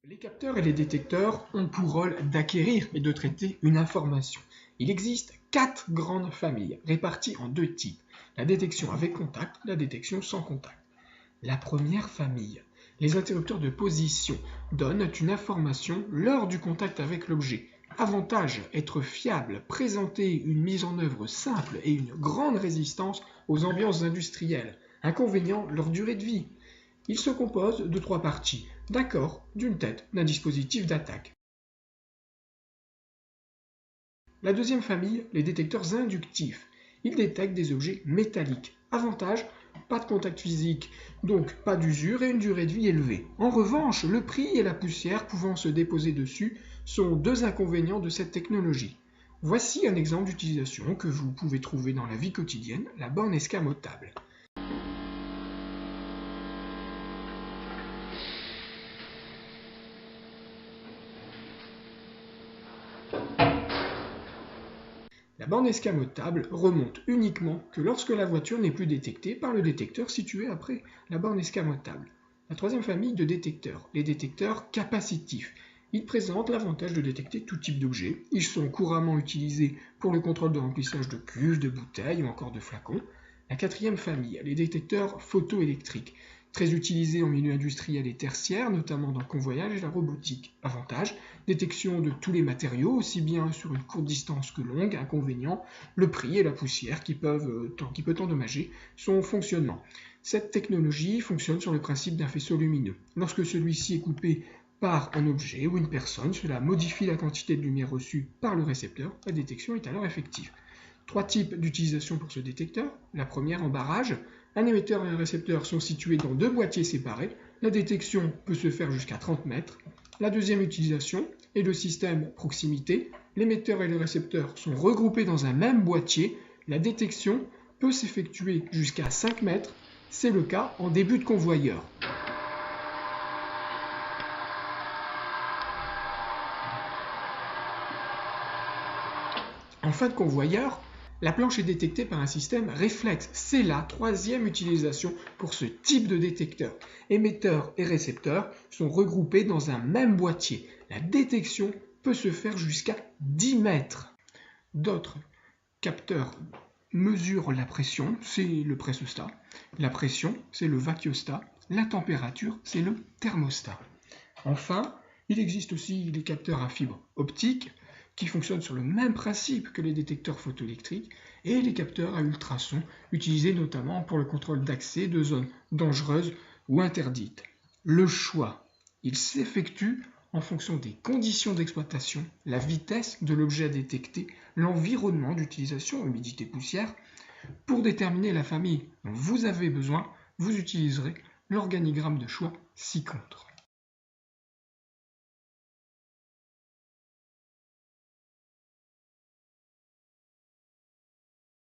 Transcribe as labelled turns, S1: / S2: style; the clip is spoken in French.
S1: Les capteurs et les détecteurs ont pour rôle d'acquérir et de traiter une information. Il existe 4 grandes familles, réparties en 2 types, la détection avec contact, la détection sans contact. La première famille, les interrupteurs de position, donnent une information lors du contact avec l'objet. Avantage, être fiable, présenter une mise en œuvre simple et une grande résistance aux ambiances industrielles. Inconvénient, leur durée de vie. Il se compose de 3 parties, d'un corps, d'une tête, d'un dispositif d'attaque. La deuxième famille, les détecteurs inductifs. Ils détectent des objets métalliques. Avantage, pas de contact physique, donc pas d'usure et une durée de vie élevée. En revanche, le prix et la poussière pouvant se déposer dessus sont 2 inconvénients de cette technologie. Voici un exemple d'utilisation que vous pouvez trouver dans la vie quotidienne, la borne escamotable. La borne escamotable remonte uniquement que lorsque la voiture n'est plus détectée par le détecteur situé après la borne escamotable. La troisième famille de détecteurs, les détecteurs capacitifs. Ils présentent l'avantage de détecter tout type d'objet. Ils sont couramment utilisés pour le contrôle de remplissage de cuves, de bouteilles ou encore de flacons. La quatrième famille, les détecteurs photoélectriques, très utilisés en milieu industriel et tertiaire, notamment dans le convoyage et la robotique. Avantage, détection de tous les matériaux, aussi bien sur une courte distance que longue. Inconvénient, le prix et la poussière qui peut endommager son fonctionnement. Cette technologie fonctionne sur le principe d'un faisceau lumineux. Lorsque celui-ci est coupé par un objet ou une personne, cela modifie la quantité de lumière reçue par le récepteur. La détection est alors effective. 3 types d'utilisation pour ce détecteur. La première en barrage. Un émetteur et un récepteur sont situés dans 2 boîtiers séparés. La détection peut se faire jusqu'à 30 mètres. La deuxième utilisation est le système proximité. L'émetteur et le récepteur sont regroupés dans un même boîtier. La détection peut s'effectuer jusqu'à 5 mètres. C'est le cas en début de convoyeur. En fin de convoyeur, la planche est détectée par un système réflexe. C'est la troisième utilisation pour ce type de détecteur. Émetteur et récepteur sont regroupés dans un même boîtier. La détection peut se faire jusqu'à 10 mètres. D'autres capteurs mesurent la pression, c'est le pressostat. La pression, c'est le vacuostat. La température, c'est le thermostat. Enfin, il existe aussi les capteurs à fibre optique, qui fonctionnent sur le même principe que les détecteurs photoélectriques, et les capteurs à ultrasons, utilisés notamment pour le contrôle d'accès de zones dangereuses ou interdites. Le choix, il s'effectue en fonction des conditions d'exploitation, la vitesse de l'objet à détecter, l'environnement d'utilisation, humidité, poussière. Pour déterminer la famille dont vous avez besoin, vous utiliserez l'organigramme de choix ci-contre.